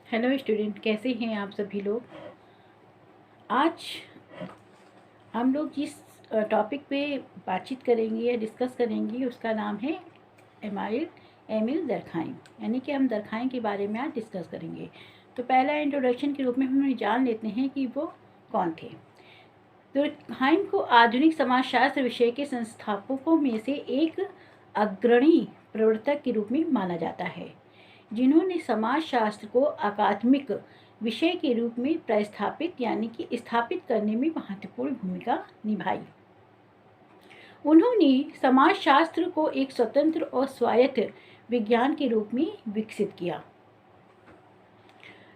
Hello student, कैसे हैं आप सभी लोग। आज हम लोग जिस टॉपिक पे बातचीत करेंगे या डिस्कस करेंगे उसका नाम है एमिल दर्खाइम, यानी कि हम दर्खाइम के बारे में आज डिस्कस करेंगे। तो पहला इंट्रोडक्शन के रूप में हम जान लेते हैं कि वो कौन थे। दुर्कहाइम को आधुनिक समाजशास्त्र विषय के संस्थापकों में से एक अग्रणी प्रवर्तक के रूप में माना जाता है, जिन्होंने समाजशास्त्र को अकादमिक विषय के रूप में प्रस्थापित यानी कि स्थापित करने में महत्वपूर्ण भूमिका निभाई। उन्होंने समाजशास्त्र को एक स्वतंत्र और स्वायत्त विज्ञान के रूप में विकसित किया।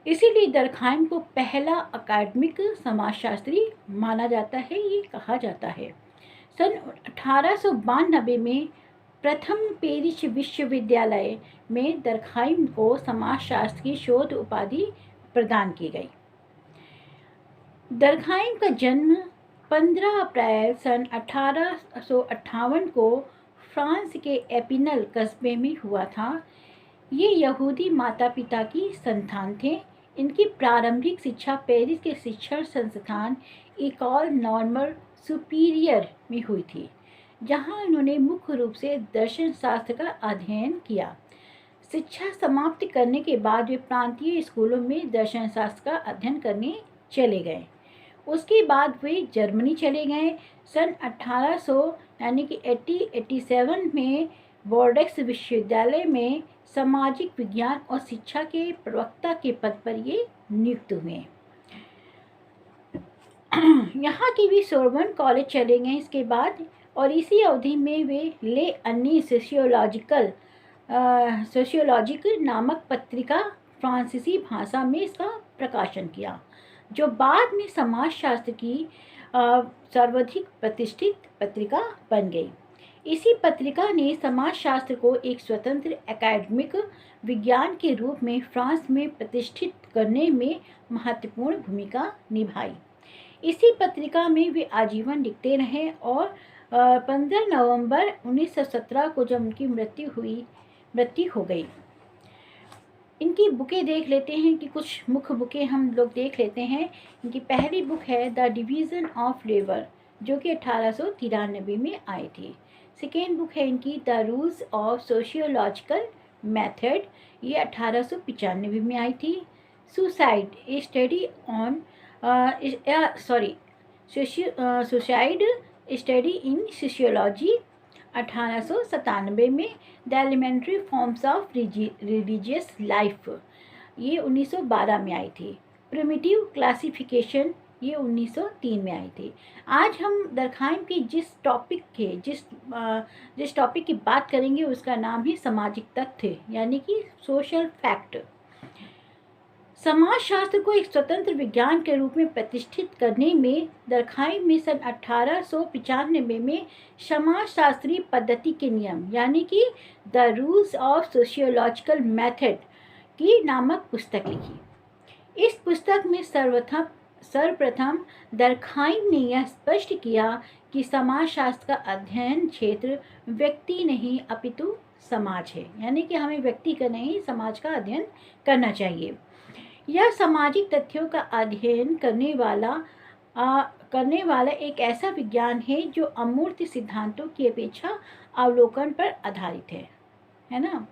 इसीलिए दर्खाइम को पहला अकादमिक समाजशास्त्री माना जाता है, ये कहा जाता है। सन 1892 में प्रथम पेरिस विश्वविद्यालय में दर्खाइम को समाजशास्त्र की शोध उपाधि प्रदान की गई। दर्खाइम का जन्म 15 अप्रैल सन 1858 को फ्रांस के एपिनल कस्बे में हुआ था। ये यहूदी माता पिता की संतान थे। इनकी प्रारंभिक शिक्षा पेरिस के शिक्षण संस्थान इकॉल नॉर्मल सुपीरियर में हुई थी, जहां उन्होंने मुख्य रूप से दर्शन शास्त्र का अध्ययन किया। शिक्षा समाप्त करने के बाद वे प्रांतीय स्कूलों में दर्शन शास्त्र का अध्ययन करने चले गए। उसके बाद वे जर्मनी चले गए। सन 1800 यानी कि 1887 में बोर्डेक्स विश्वविद्यालय में सामाजिक विज्ञान और शिक्षा के प्रवक्ता के पद पर ये नियुक्त हुए। यहाँ की भी सोर्बन कॉलेज चले गए इसके बाद, और इसी अवधि में वे ले अन्नी सोशियोलॉजिक नामक पत्रिका फ्रांसीसी भाषा में इसका प्रकाशन किया, जो बाद में समाजशास्त्र की सर्वाधिक प्रतिष्ठित पत्रिका बन गई। इसी पत्रिका ने समाजशास्त्र को एक स्वतंत्र एकेडमिक विज्ञान के रूप में फ्रांस में प्रतिष्ठित करने में महत्वपूर्ण भूमिका निभाई। इसी पत्रिका में वे आजीवन लिखते रहे और 15 नवंबर 1917 को जब उनकी मृत्यु हो गई। इनकी बुकें देख लेते हैं कि कुछ मुख्य बुकें हम लोग देख लेते हैं। इनकी पहली बुक है द डिवीज़न ऑफ लेबर, जो कि 1893 में आई थी। सेकेंड बुक है इनकी the rules of sociological method, ये 1895 में आई थी। Suicide study on suicide study in sociology 1897 में। The elementary forms of religious life, ये 1912 में आई थी। प्रिमिटिव क्लासिफिकेशन, ये 1903 में आई थी। आज हम दर्खाइम की जिस टॉपिक की बात करेंगे उसका नाम है सामाजिक तथ्य, यानी कि सोशल फैक्ट। समाजशास्त्र को एक स्वतंत्र विज्ञान के रूप में प्रतिष्ठित करने में दर्खाइम में सन 1895 में समाजशास्त्रीय पद्धति के नियम, यानी कि the rules of sociological method की नामक पुस्तक लिखी। इस पुस्तक में सर्वप्रथम दर्खाइम ने यह स्पष्ट किया कि समाजशास्त्र का अध्ययन क्षेत्र व्यक्ति नहीं अपितु समाज है, यानी कि हमें व्यक्ति का नहीं समाज का अध्ययन करना चाहिए। यह सामाजिक तथ्यों का अध्ययन करने वाला एक ऐसा विज्ञान है जो अमूर्त सिद्धांतों की अपेक्षा अवलोकन पर आधारित है ना।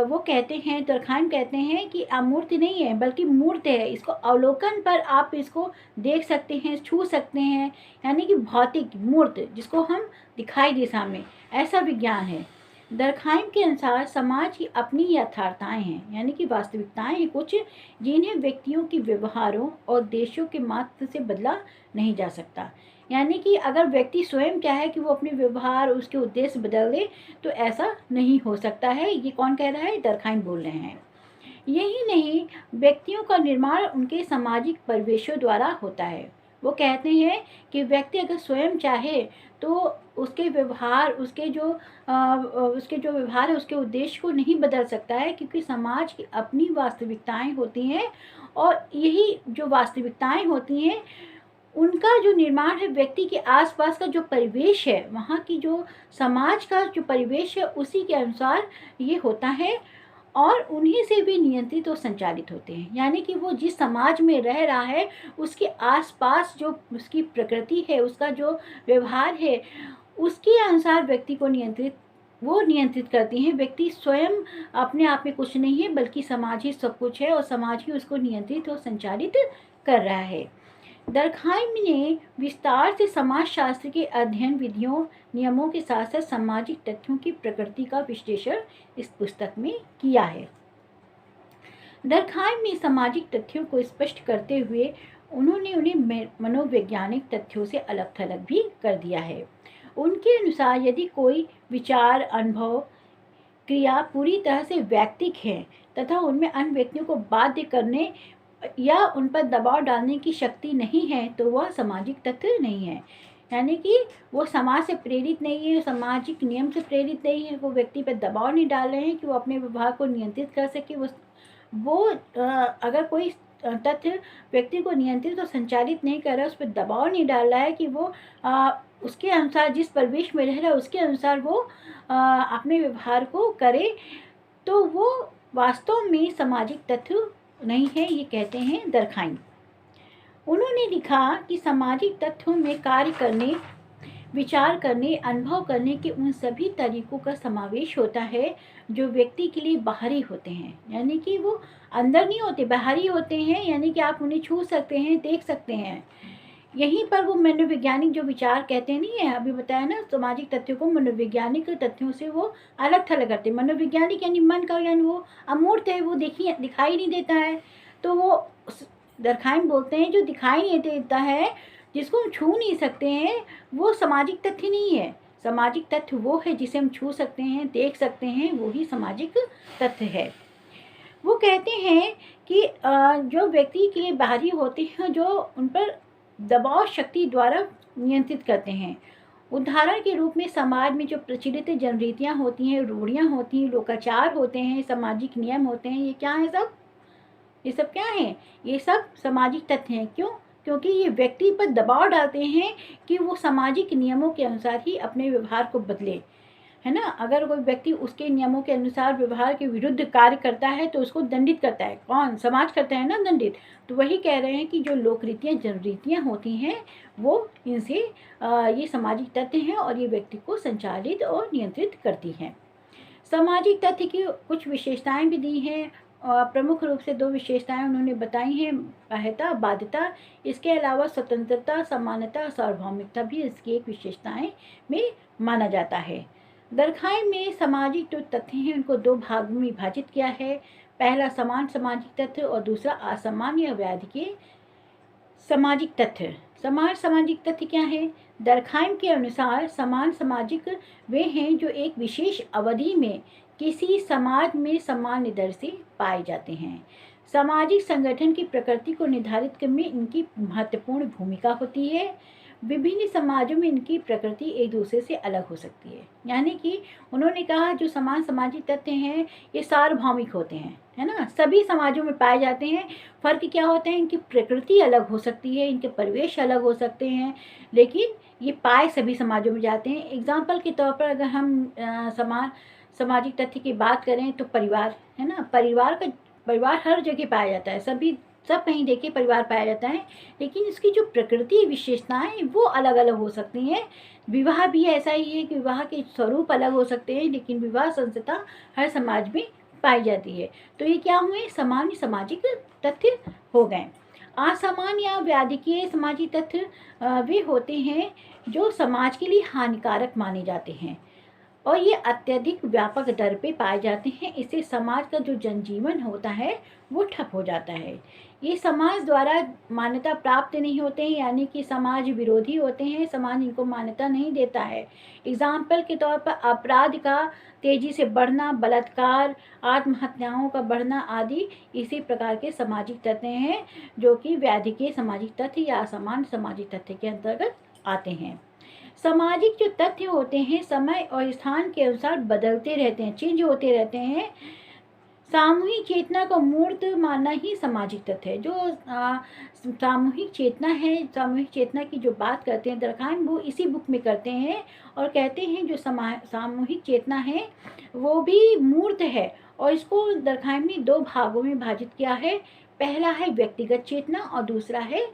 वो कहते हैं, दर्खाइम कहते हैं कि अमूर्त नहीं है बल्कि मूर्त है। इसको अवलोकन पर आप इसको देख सकते हैं, छू सकते हैं, यानी कि भौतिक मूर्त जिसको हम दिखाई दे सामने, ऐसा विज्ञान है। दर्खाइम के अनुसार समाज की अपनी यथार्थताएं हैं, यानी कि वास्तविकताएं हैं कुछ, जिन्हें व्यक्तियों के व्यवहारों और देशों के मात्र से बदला नहीं जा सकता। यानी कि अगर व्यक्ति स्वयं क्या है कि वो अपने व्यवहार उसके उद्देश्य बदल दे तो ऐसा नहीं हो सकता है। ये कौन कह रहा है? दर्खाइम बोल रहे हैं। यही नहीं, व्यक्तियों का निर्माण उनके सामाजिक परिवेशों द्वारा होता है। वो कहते हैं कि व्यक्ति अगर स्वयं चाहे तो उसके व्यवहार उसके जो व्यवहार है उसके उद्देश्य को नहीं बदल सकता है, क्योंकि समाज की अपनी वास्तविकताएं होती हैं और यही जो वास्तविकताएं होती हैं उनका जो निर्माण है व्यक्ति के आसपास का जो परिवेश है, वहाँ की जो समाज का जो परिवेश है उसी के अनुसार ये होता है। और उन्हीं से भी नियंत्रित और संचालित होते हैं। यानी कि वो जिस समाज में रह रहा है उसके आसपास जो उसकी प्रकृति है, उसका जो व्यवहार है, उसके अनुसार व्यक्ति को नियंत्रित करती हैं। व्यक्ति स्वयं अपने आप में कुछ नहीं है, बल्कि समाज ही सब कुछ है और समाज ही उसको नियंत्रित और संचालित कर रहा है। दर्कहाइम ने विस्तार से समाजशास्त्र के अध्ययन विधियों, नियमों के साथ साथ सामाजिक तथ्यों की प्रकृति का विश्लेषण इस पुस्तक में किया है। दर्कहाइम ने सामाजिक तथ्यों को स्पष्ट करते हुए उन्होंने उन्हें मनोवैज्ञानिक तथ्यों से अलग थलग भी कर दिया है। उनके अनुसार यदि कोई विचार, अनुभव, क्रिया पूरी तरह से वैयक्तिक है तथा उनमें अन्य व्यक्तियों को बाध्य करने या उन पर दबाव डालने की शक्ति नहीं है, तो वह सामाजिक तथ्य नहीं है। यानी कि वो समाज से प्रेरित नहीं है, सामाजिक नियम से प्रेरित नहीं है, वो व्यक्ति पर दबाव नहीं डाल रहे हैं कि वो अपने व्यवहार को नियंत्रित कर सके। अगर कोई तथ्य व्यक्ति को नियंत्रित और संचालित नहीं कर रहा है, उस पर दबाव नहीं डाल रहा है कि वो उसके अनुसार, जिस परिवेश में रह रहा है उसके अनुसार वो अपने व्यवहार को करे, तो वो वास्तव में सामाजिक तथ्य नहीं है, ये कहते हैं दर्कहाइम। उन्होंने लिखा कि सामाजिक तथ्यों में कार्य करने, विचार करने, अनुभव करने के उन सभी तरीकों का समावेश होता है जो व्यक्ति के लिए बाहरी होते हैं। यानी कि वो अंदर नहीं होते, बाहरी होते हैं। यानी कि आप उन्हें छू सकते हैं, देख सकते हैं। यहीं पर वो मनोवैज्ञानिक जो विचार कहते नहीं है, अभी बताया ना, सामाजिक तथ्यों को मनोवैज्ञानिक तथ्यों से वो अलग थलग करते हैं। मनोवैज्ञानिक यानी मन का, यानी वो अमूर्त है, वो दिखाई नहीं देता है। तो वो दर्कहाइम बोलते हैं जो दिखाई नहीं देता है, जिसको हम छू नहीं सकते हैं, वो सामाजिक तथ्य नहीं है। सामाजिक तथ्य वो है जिसे हम छू सकते हैं, देख सकते हैं, वो ही सामाजिक तथ्य है। वो कहते हैं कि जो व्यक्ति के लिए बाहरी होते हैं, जो उन पर दबाव शक्ति द्वारा नियंत्रित करते हैं। उदाहरण के रूप में समाज में जो प्रचलित जनरीतियाँ होती हैं, रूढ़ियाँ होती हैं, लोकाचार होते हैं, सामाजिक नियम होते हैं, ये क्या है सब? ये सब क्या है? ये सब सामाजिक तथ्य हैं। क्यों? क्योंकि ये व्यक्ति पर दबाव डालते हैं कि वो सामाजिक नियमों के अनुसार ही अपने व्यवहार को बदले, है ना। अगर कोई व्यक्ति उसके नियमों के अनुसार व्यवहार के विरुद्ध कार्य करता है तो उसको दंडित करता है। कौन? समाज करता है ना दंडित। तो वही कह रहे हैं कि जो लोक रीतियाँ, जनरीतियाँ होती हैं, वो इनसे ये सामाजिक तथ्य हैं और ये व्यक्ति को संचालित और नियंत्रित करती हैं। सामाजिक तथ्य की कुछ विशेषताएं भी दी हैं। प्रमुख रूप से 2 विशेषताएं उन्होंने बताई हैं, बाह्यता, बाध्यता। इसके अलावा स्वतंत्रता, समानता, सार्वभौमिकता भी इसकी एक विशेषताएं में माना जाता है। दर्कहाइम में सामाजिक जो तथ्य हैं उनको 2 भागों में विभाजित किया है। पहला समान सामाजिक तथ्य और दूसरा असमान या व्याधि के सामाजिक तथ्य। समान सामाजिक तथ्य क्या है? दर्कहाइम के अनुसार समान सामाजिक वे हैं जो एक विशेष अवधि में किसी समाज में सामान्य दर से पाए जाते हैं। सामाजिक संगठन की प्रकृति को निर्धारित करने में इनकी महत्वपूर्ण भूमिका होती है। विभिन्न समाजों में इनकी प्रकृति एक दूसरे से अलग हो सकती है। यानी कि उन्होंने कहा जो समान सामाजिक तथ्य हैं ये सार्वभौमिक होते हैं, है ना, सभी समाजों में पाए जाते हैं। फर्क क्या होता है? इनकी प्रकृति अलग हो सकती है, इनके परिवेश अलग हो सकते हैं, लेकिन ये पाए सभी समाजों में जाते हैं। एग्जाम्पल के तौर पर अगर हम समान सामाजिक तथ्य की बात करें तो परिवार, है ना, परिवार हर जगह पाया जाता है, सब कहीं देखिए परिवार पाया जाता है, लेकिन इसकी जो प्रकृति विशेषताएं वो अलग अलग हो सकती हैं। विवाह भी ऐसा ही है कि विवाह के स्वरूप अलग हो सकते हैं, लेकिन विवाह संस्था हर समाज में पाई जाती है। तो ये क्या हुए? सामान्य सामाजिक तथ्य हो गए। असामान्य या व्याधिकीय सामाजिक तथ्य वे होते हैं जो समाज के लिए हानिकारक माने जाते हैं और ये अत्यधिक व्यापक दर पे पाए जाते हैं। इससे समाज का जो जनजीवन होता है वो ठप हो जाता है। ये समाज द्वारा मान्यता प्राप्त नहीं होते हैं, यानी कि समाज विरोधी होते हैं, समाज इनको मान्यता नहीं देता है। एग्जाम्पल के तौर पर अपराध का तेजी से बढ़ना, बलात्कार, आत्महत्याओं का बढ़ना आदि इसी प्रकार के सामाजिक तथ्य हैं जो कि व्याधि के सामाजिक तथ्य या असामान्य सामाजिक तथ्य के अंतर्गत आते हैं। सामाजिक जो तथ्य होते हैं समय और स्थान के अनुसार बदलते रहते हैं, चेंज होते रहते हैं। सामूहिक चेतना को मूर्त मानना ही सामाजिक तथ्य है। जो सामूहिक चेतना है, सामूहिक चेतना की जो बात करते हैं दर्कहाइम, वो इसी बुक में करते हैं और कहते हैं जो सामूहिक चेतना है वो भी मूर्त है और इसको दरखाइम ने 2 भागों में विभाजित किया है। पहला है व्यक्तिगत चेतना और दूसरा है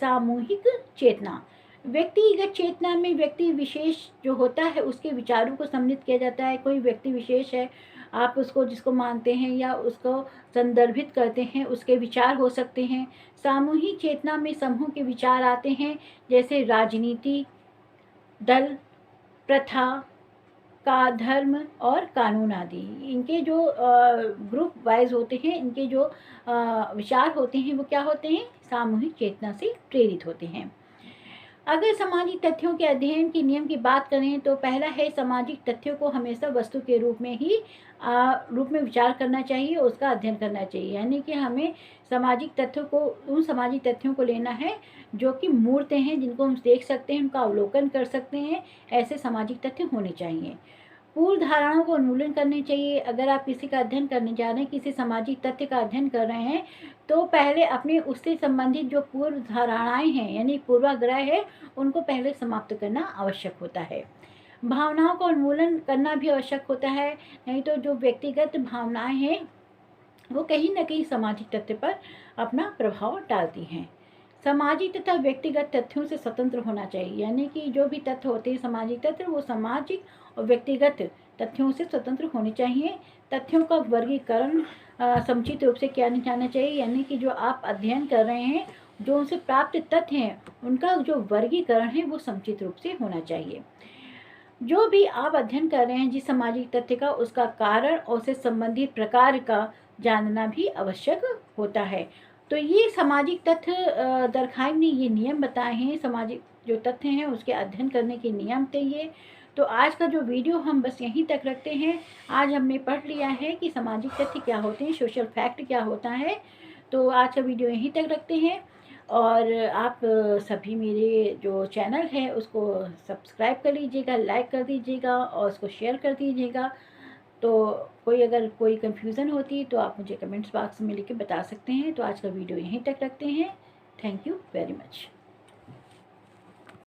सामूहिक चेतना। व्यक्तिगत चेतना में व्यक्ति विशेष जो होता है उसके विचारों को सम्मिलित किया जाता है। कोई व्यक्ति विशेष है, आप उसको जिसको मानते हैं या उसको संदर्भित करते हैं, उसके विचार हो सकते हैं। सामूहिक चेतना में समूह के विचार आते हैं, जैसे राजनीति, दल, प्रथा का, धर्म और कानून आदि। इनके जो ग्रुप वाइज होते हैं, इनके जो विचार होते हैं वो क्या होते हैं, सामूहिक चेतना से प्रेरित होते हैं। अगर सामाजिक तथ्यों के अध्ययन के नियम की बात करें तो पहला है, सामाजिक तथ्यों को हमेशा वस्तु के रूप में ही रूप में विचार करना चाहिए, उसका अध्ययन करना चाहिए। यानी कि हमें सामाजिक तथ्यों को, उन सामाजिक तथ्यों को लेना है जो कि मूर्त हैं, जिनको हम देख सकते हैं, उनका अवलोकन कर सकते हैं, ऐसे सामाजिक तथ्य होने चाहिए। पूर्व धारणाओं को उन्मूलन करनी चाहिए। अगर आप किसी का अध्ययन करने जा रहे हैं, किसी सामाजिक तथ्य का अध्ययन कर रहे हैं, तो पहले अपने उससे संबंधित जो पूर्व धारणाएं हैं यानी पूर्वाग्रह है, उनको पहले समाप्त करना आवश्यक होता है। भावनाओं का उन्मूलन करना भी आवश्यक होता है, नहीं तो जो व्यक्तिगत भावनाएं हैं वो कहीं न कहीं सामाजिक तथ्य पर अपना प्रभाव डालती हैं। सामाजिक तथा व्यक्तिगत तथ्यों से स्वतंत्र होना चाहिए, यानी कि जो भी तथ्य होते हैं सामाजिक तथ्य, वो सामाजिक और व्यक्तिगत तथ्यों से स्वतंत्र होने चाहिए। तथ्यों का वर्गीकरण समुचित रूप से किया जाना चाहिए, यानी कि जो आप अध्ययन कर रहे हैं, जो उनसे प्राप्त तथ्य हैं, उनका जो वर्गीकरण है वो समुचित रूप से होना चाहिए। जो भी आप अध्ययन कर रहे हैं जिस सामाजिक तथ्य का, उसका कारण और उससे संबंधित प्रकार का जानना भी आवश्यक होता है। तो ये सामाजिक तथ्य दरखाइम ने ये नियम बताए हैं, सामाजिक जो तथ्य हैं उसके अध्ययन करने के नियम थे ये। तो आज का जो वीडियो हम बस यहीं तक रखते हैं। आज हमने पढ़ लिया है कि सामाजिक तथ्य क्या होते हैं, सोशल फैक्ट क्या होता है। तो आज का वीडियो यहीं तक रखते हैं, और आप सभी मेरे जो चैनल है उसको सब्सक्राइब कर लीजिएगा, लाइक कर दीजिएगा और उसको शेयर कर दीजिएगा। तो अगर कोई कन्फ्यूज़न होती है तो आप मुझे कमेंट्स बॉक्स में लिख के बता सकते हैं। तो आज का वीडियो यहीं तक रखते हैं। Thank you very much.